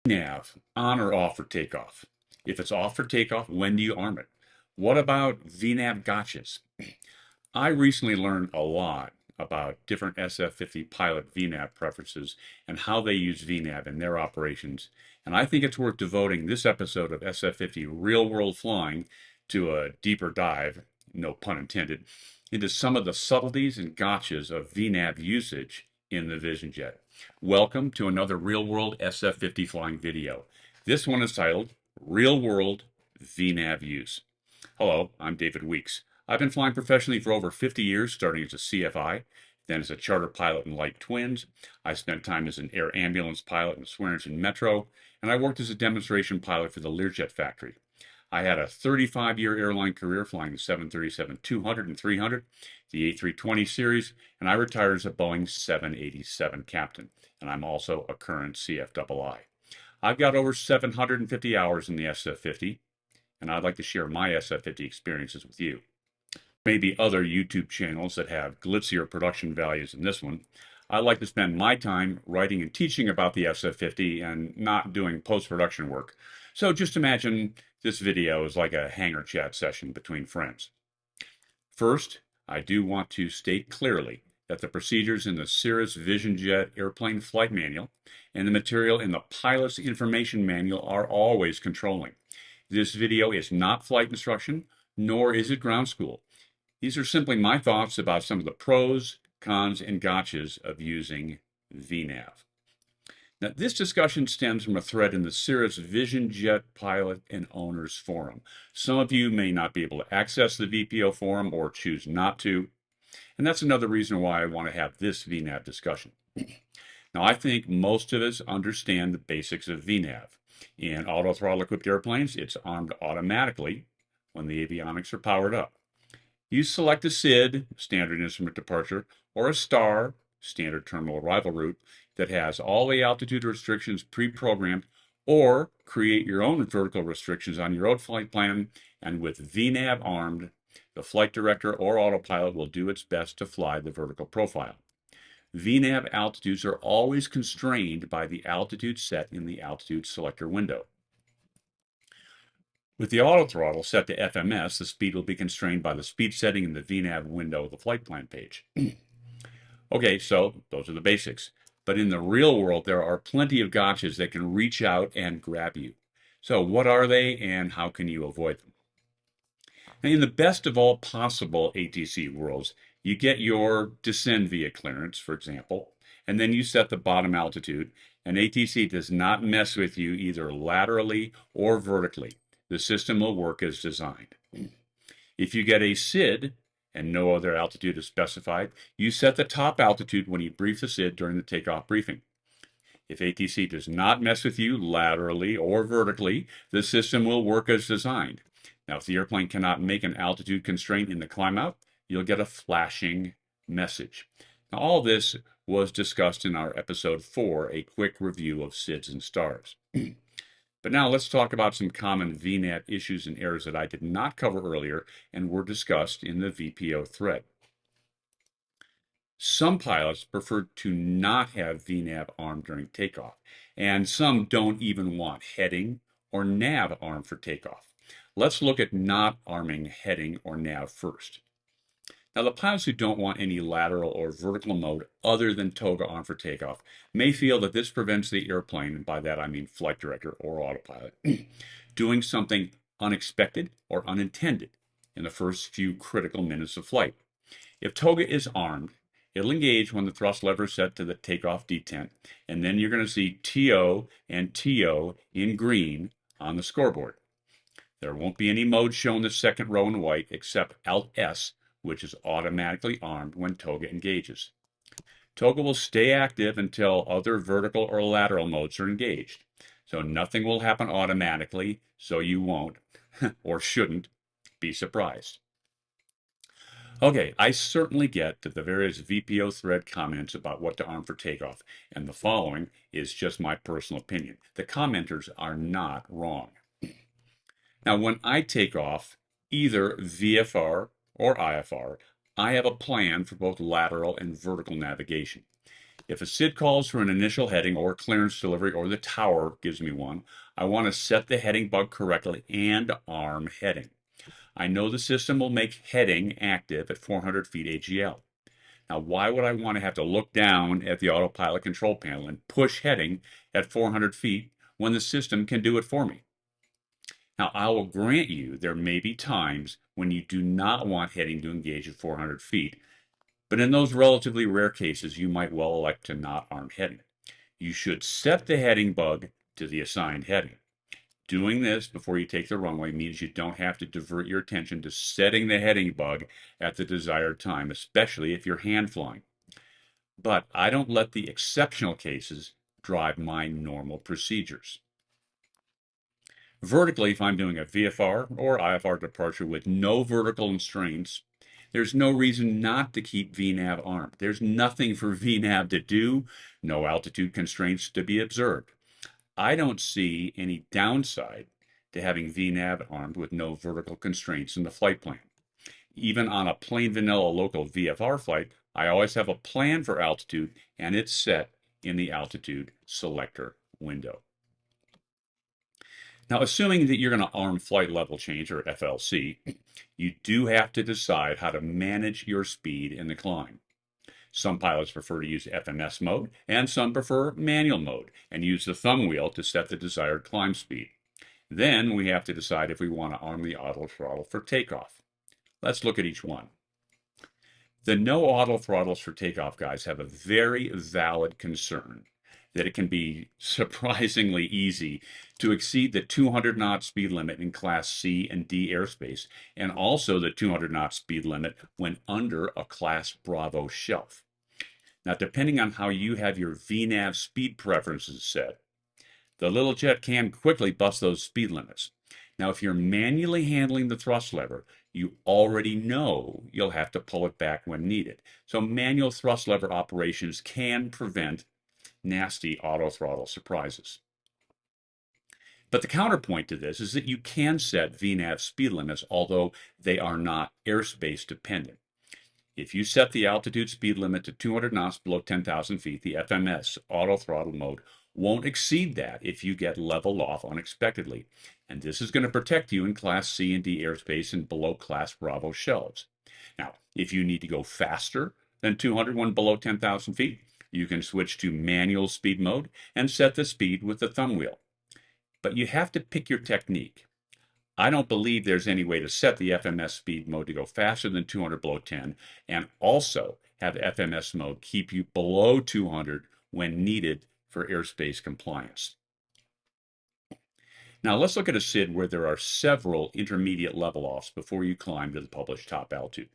V-NAV, on or off for takeoff? If it's off for takeoff, when do you arm it? What about V-NAV gotchas? I recently learned a lot about different SF-50 pilot V-NAV preferences and how they use V-NAV in their operations. And I think it's worth devoting this episode of SF-50 Real World Flying to a deeper dive, no pun intended, into some of the subtleties and gotchas of V-NAV usage in the Vision Jet. Welcome to another Real World SF-50 flying video. This one is titled Real World V-NAV Use. Hello, I'm David Weeks. I've been flying professionally for over 50 years, starting as a CFI, then as a charter pilot in Light Twins. I spent time as an air ambulance pilot in Swearingen Metro, and I worked as a demonstration pilot for the Learjet factory. I had a 35-year airline career flying the 737-200 and 300, the A320 series, and I retired as a Boeing 787 captain, and I'm also a current CFII. I've got over 750 hours in the SF-50, and I'd like to share my SF-50 experiences with you. Maybe other YouTube channels that have glitzier production values than this one. I like to spend my time writing and teaching about the SF-50 and not doing post-production work. So just imagine this video is like a hangar chat session between friends. First, I do want to state clearly that the procedures in the Cirrus Vision Jet airplane flight manual and the material in the pilot's information manual are always controlling. This video is not flight instruction, nor is it ground school. These are simply my thoughts about some of the pros, cons, and gotchas of using V-NAV. Now, this discussion stems from a thread in the Cirrus Vision Jet Pilot and Owners Forum. Some of you may not be able to access the VPO forum or choose not to, and that's another reason why I want to have this V-NAV discussion. Now, I think most of us understand the basics of V-NAV. In auto-throttle equipped airplanes, it's armed automatically when the avionics are powered up. You select a SID, standard instrument departure, or a STAR, standard terminal arrival route, that has all the altitude restrictions pre-programmed, or create your own vertical restrictions on your own flight plan, and with V-NAV armed, the flight director or autopilot will do its best to fly the vertical profile. V-NAV altitudes are always constrained by the altitude set in the altitude selector window. With the auto throttle set to FMS, the speed will be constrained by the speed setting in the V-NAV window of the flight plan page. Okay, so those are the basics. But in the real world, there are plenty of gotchas that can reach out and grab you. So what are they and how can you avoid them? Now, in the best of all possible ATC worlds, you get your descend via clearance, for example, and then you set the bottom altitude, and ATC does not mess with you either laterally or vertically. The system will work as designed. If you get a SID and no other altitude is specified, you set the top altitude when you brief the SID during the takeoff briefing. If ATC does not mess with you laterally or vertically, the system will work as designed. Now, if the airplane cannot make an altitude constraint in the climb out, you'll get a flashing message. Now, all this was discussed in our episode 4, a quick review of SIDs and stars. But now let's talk about some common V-NAV issues and errors that I did not cover earlier and were discussed in the VPO thread. Some pilots prefer to not have V-NAV armed during takeoff, and some don't even want heading or nav armed for takeoff. Let's look at not arming heading or nav first. Now, the pilots who don't want any lateral or vertical mode other than toga on for takeoff may feel that this prevents the airplane, and by that I mean flight director or autopilot, doing something unexpected or unintended in the first few critical minutes of flight. If toga is armed, it'll engage when the thrust lever is set to the takeoff detent, and then you're going to see TO and TO in green on the scoreboard. There won't be any mode shown in the second row in white except Alt S, which is automatically armed when toga engages. Toga will stay active until other vertical or lateral modes are engaged. So nothing will happen automatically, so you won't, or shouldn't, be surprised. Okay, I certainly get that the various VPO thread comments about what to arm for takeoff, and the following is just my personal opinion. The commenters are not wrong. Now, when I take off, either VFR or IFR, I have a plan for both lateral and vertical navigation. If a SID calls for an initial heading or clearance delivery, or the tower gives me one, I want to set the heading bug correctly and arm heading. I know the system will make heading active at 400 feet AGL. Now, why would I want to have to look down at the autopilot control panel and push heading at 400 feet when the system can do it for me? Now, I will grant you there may be times when you do not want heading to engage at 400 feet, but in those relatively rare cases, you might well elect to not arm heading. You should set the heading bug to the assigned heading. Doing this before you take the runway means you don't have to divert your attention to setting the heading bug at the desired time, especially if you're hand flying. But I don't let the exceptional cases drive my normal procedures. Vertically, if I'm doing a VFR or IFR departure with no vertical constraints, there's no reason not to keep VNAV armed. There's nothing for VNAV to do, no altitude constraints to be observed. I don't see any downside to having VNAV armed with no vertical constraints in the flight plan. Even on a plain vanilla local VFR flight, I always have a plan for altitude, and it's set in the altitude selector window. Now, assuming that you're going to arm flight level change, or FLC, you do have to decide how to manage your speed in the climb. Some pilots prefer to use FMS mode, and some prefer manual mode and use the thumb wheel to set the desired climb speed. Then we have to decide if we want to arm the auto throttle for takeoff. Let's look at each one. The no auto throttles for takeoff guys have a very valid concern that it can be surprisingly easy to exceed the 200 knot speed limit in Class C and D airspace, and also the 200 knot speed limit when under a Class Bravo shelf. Now, depending on how you have your VNAV speed preferences set, the little jet can quickly bust those speed limits. Now, if you're manually handling the thrust lever, you already know you'll have to pull it back when needed. So manual thrust lever operations can prevent nasty auto throttle surprises. But the counterpoint to this is that you can set VNAV speed limits, although they are not airspace dependent. If you set the altitude speed limit to 200 knots below 10,000 feet, the FMS auto throttle mode won't exceed that if you get leveled off unexpectedly. And this is going to protect you in Class C and D airspace and below Class Bravo shelves. Now, if you need to go faster than 200 when below 10,000 feet, you can switch to manual speed mode and set the speed with the thumb wheel. But you have to pick your technique. I don't believe there's any way to set the FMS speed mode to go faster than 200 below 10 and also have FMS mode keep you below 200 when needed for airspace compliance. Now let's look at a SID where there are several intermediate level offs before you climb to the published top altitude.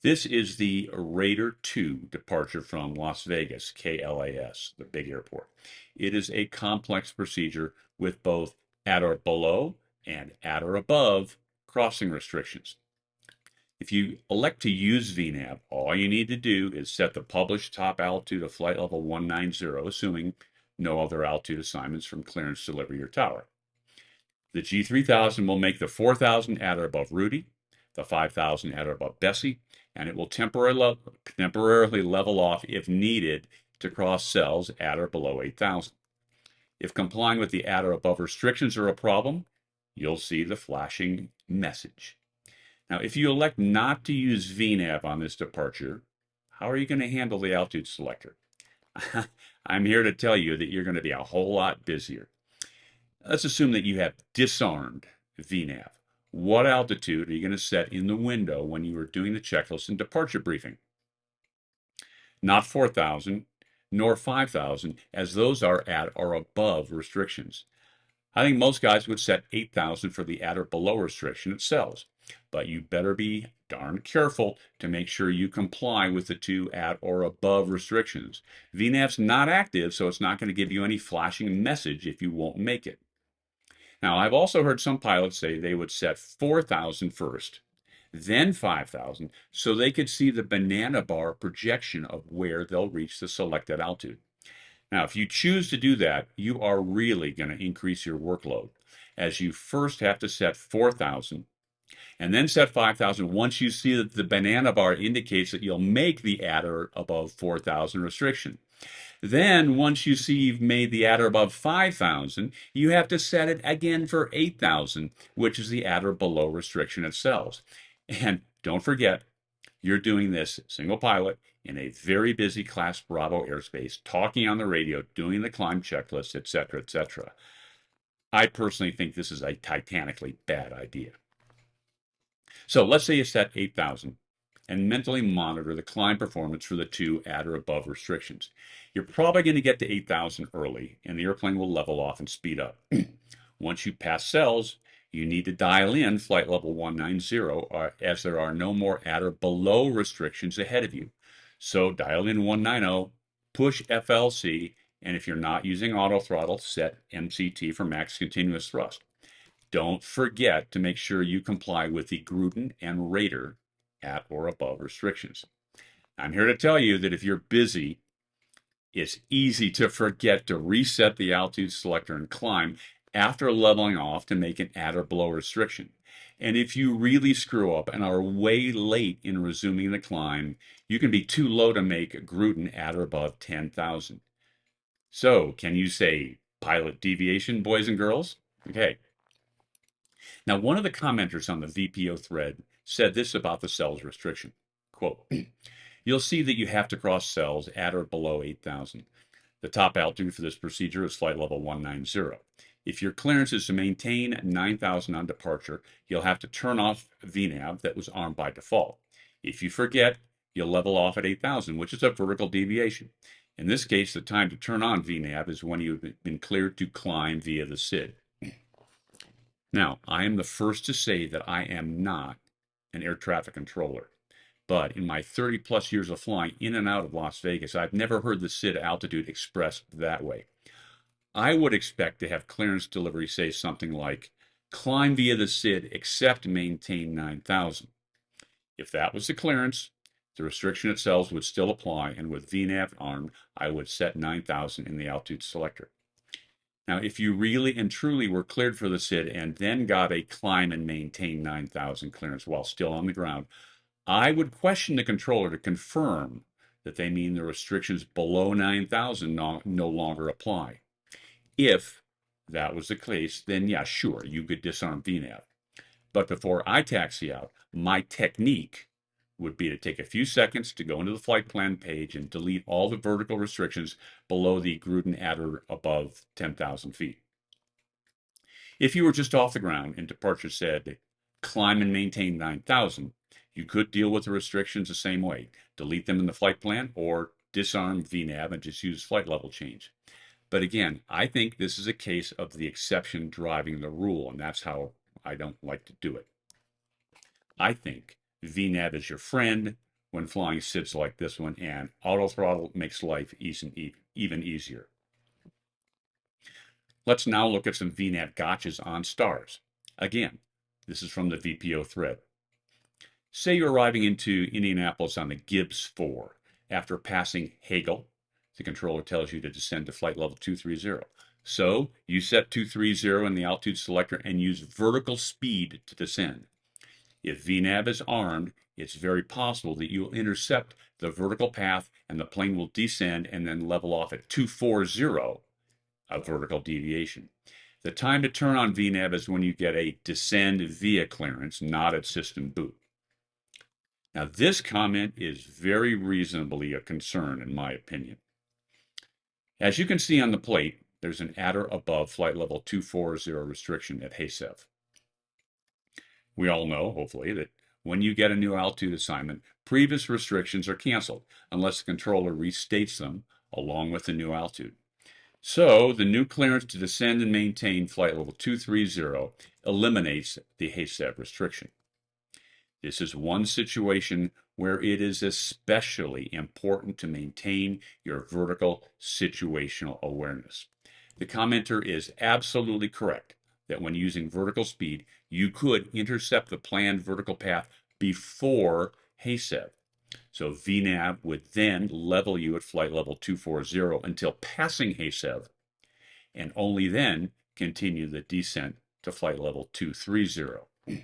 This is the Raider 2 departure from Las Vegas, KLAS, the big airport. It is a complex procedure with both at or below and at or above crossing restrictions. If you elect to use VNAV, all you need to do is set the published top altitude of flight level 190, assuming no other altitude assignments from clearance delivery or tower. The G3000 will make the 4000 at or above Rudy, the 5000 at or above Bessie, and it will temporarily level off if needed to cross cells at or below 8,000. If complying with the at or above restrictions are a problem, you'll see the flashing message. Now, if you elect not to use VNAV on this departure, how are you going to handle the altitude selector? I'm here to tell you that you're going to be a whole lot busier. Let's assume that you have disarmed VNAV. What altitude are you going to set in the window when you are doing the checklist and departure briefing? Not 4,000, nor 5,000, as those are at or above restrictions. I think most guys would set 8,000 for the at or below restriction at cells, but you better be darn careful to make sure you comply with the two at or above restrictions. VNAV's not active, so it's not going to give you any flashing message if you won't make it. Now, I've also heard some pilots say they would set 4,000 first, then 5,000, so they could see the banana bar projection of where they'll reach the selected altitude. Now, if you choose to do that, you are really going to increase your workload, as you first have to set 4,000, and then set 5,000 once you see that the banana bar indicates that you'll make the adder above 4,000 restriction. Then, once you see you've made the adder above 5,000, you have to set it again for 8,000, which is the adder below restriction at cells. And don't forget, you're doing this single pilot in a very busy Class Bravo airspace, talking on the radio, doing the climb checklist, etc., etc. I personally think this is a titanically bad idea. So let's say you set 8,000 and mentally monitor the climb performance for the two at or above restrictions. You're probably going to get to 8,000 early, and the airplane will level off and speed up. Once you pass cells, you need to dial in flight level 190, as there are no more at or below restrictions ahead of you. So dial in 190, push FLC, and if you're not using auto throttle, set MCT for max continuous thrust. Don't forget to make sure you comply with the Gruden and Rader at or above restrictions. I'm here to tell you that if you're busy, it's easy to forget to reset the altitude selector and climb after leveling off to make an at or below restriction. And if you really screw up and are way late in resuming the climb, you can be too low to make Gruden at or above 10,000. So, can you say pilot deviation, boys and girls? Okay. Now, one of the commenters on the VPO thread said this about the cells restriction. Quote, you'll see that you have to cross cells at or below 8,000. The top altitude for this procedure is flight level 190. If your clearance is to maintain 9,000 on departure, you'll have to turn off V-NAV that was armed by default. If you forget, you'll level off at 8,000, which is a vertical deviation. In this case, the time to turn on V-NAV is when you've been cleared to climb via the SID. Now, I am the first to say that I am not an air traffic controller, but in my 30 plus years of flying in and out of Las Vegas, I've never heard the SID altitude expressed that way. I would expect to have clearance delivery say something like, climb via the SID except maintain 9,000. If that was the clearance, the restriction at cells would still apply, and with V-NAV armed, I would set 9,000 in the altitude selector. Now, if you really and truly were cleared for the SID and then got a climb and maintain 9,000 clearance while still on the ground, I would question the controller to confirm that they mean the restrictions below 9,000 no longer apply. If that was the case, then yeah, sure, you could disarm V-NAV. But before I taxi out, my technique would be to take a few seconds to go into the flight plan page and delete all the vertical restrictions below the Gruden adder above 10,000 feet. If you were just off the ground and departure said, climb and maintain 9,000, you could deal with the restrictions the same way. Delete them in the flight plan or disarm V-NAV and just use flight level change. But again, I think this is a case of the exception driving the rule, and that's how I don't like to do it. I think V-NAV is your friend when flying SIDs like this one, and auto throttle makes life even easier. Let's now look at some V-NAV gotchas on stars. Again, this is from the VPO thread. Say you're arriving into Indianapolis on the Gibbs 4. After passing Hagel, the controller tells you to descend to flight level 230. So you set 230 in the altitude selector and use vertical speed to descend. If V-NAV is armed, it's very possible that you will intercept the vertical path and the plane will descend and then level off at 240, a vertical deviation. The time to turn on V-NAV is when you get a descend via clearance, not at system boot. Now, this comment is very reasonably a concern, in my opinion. As you can see on the plate, there's an adder above flight level 240 restriction at HACEF. We all know, hopefully, that when you get a new altitude assignment, previous restrictions are canceled unless the controller restates them along with the new altitude. So the new clearance to descend and maintain flight level 230 eliminates the HACEF restriction. This is one situation where it is especially important to maintain your vertical situational awareness. The commenter is absolutely correct that when using vertical speed, you could intercept the planned vertical path before HACEF. So V-NAV would then level you at flight level 240 until passing HACEF, and only then continue the descent to flight level 230.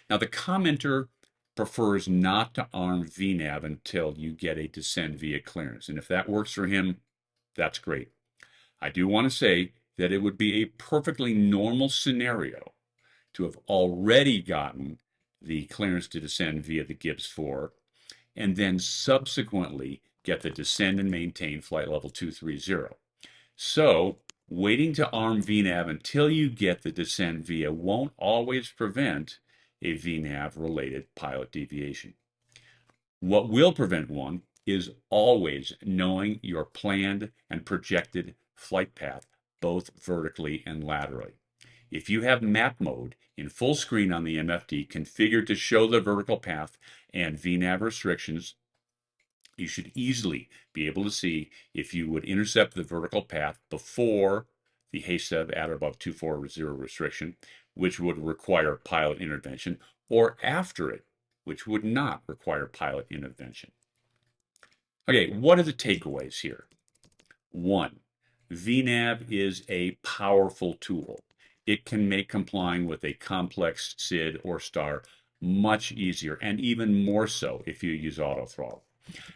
Now, the commenter prefers not to arm VNAV until you get a descend via clearance. And if that works for him, that's great. I do want to say that it would be a perfectly normal scenario to have already gotten the clearance to descend via the Gibbs 4 and then subsequently get the descend and maintain flight level 230. So waiting to arm VNAV until you get the descend via won't always prevent a VNAV related pilot deviation. What will prevent one is always knowing your planned and projected flight path, both vertically and laterally. If you have map mode in full screen on the MFD configured to show the vertical path and VNAV restrictions, you should easily be able to see if you would intercept the vertical path before the HASTEV at or above 240 restriction, which would require pilot intervention, or after it, which would not require pilot intervention. Okay, what are the takeaways here? One, VNAV is a powerful tool. It can make complying with a complex SID or STAR much easier, and even more so if you use auto throttle.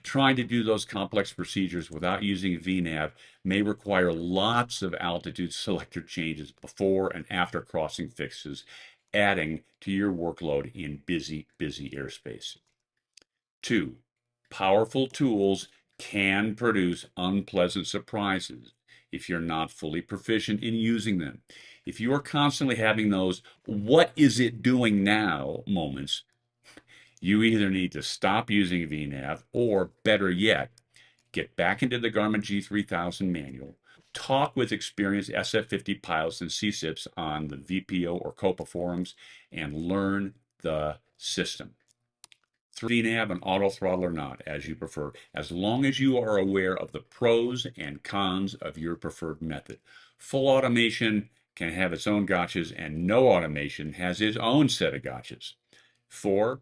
Trying to do those complex procedures without using VNAV may require lots of altitude selector changes before and after crossing fixes, adding to your workload in busy airspace. Two, powerful tools can produce unpleasant surprises if you're not fully proficient in using them. If you are constantly having those, what is it doing now moments, you either need to stop using VNAV or, better yet, get back into the Garmin G3000 manual, talk with experienced SF50 pilots and CSIPs on the VPO or COPA forums, and learn the system. VNAV and auto throttle or not, as you prefer, as long as you are aware of the pros and cons of your preferred method. Full automation can have its own gotchas, and no automation has its own set of gotchas. 4,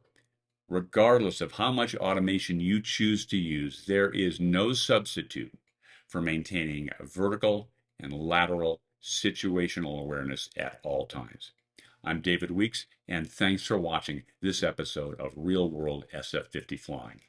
regardless of how much automation you choose to use, there is no substitute for maintaining a vertical and lateral situational awareness at all times. I'm David Weeks, and thanks for watching this episode of Real World SF50 Flying.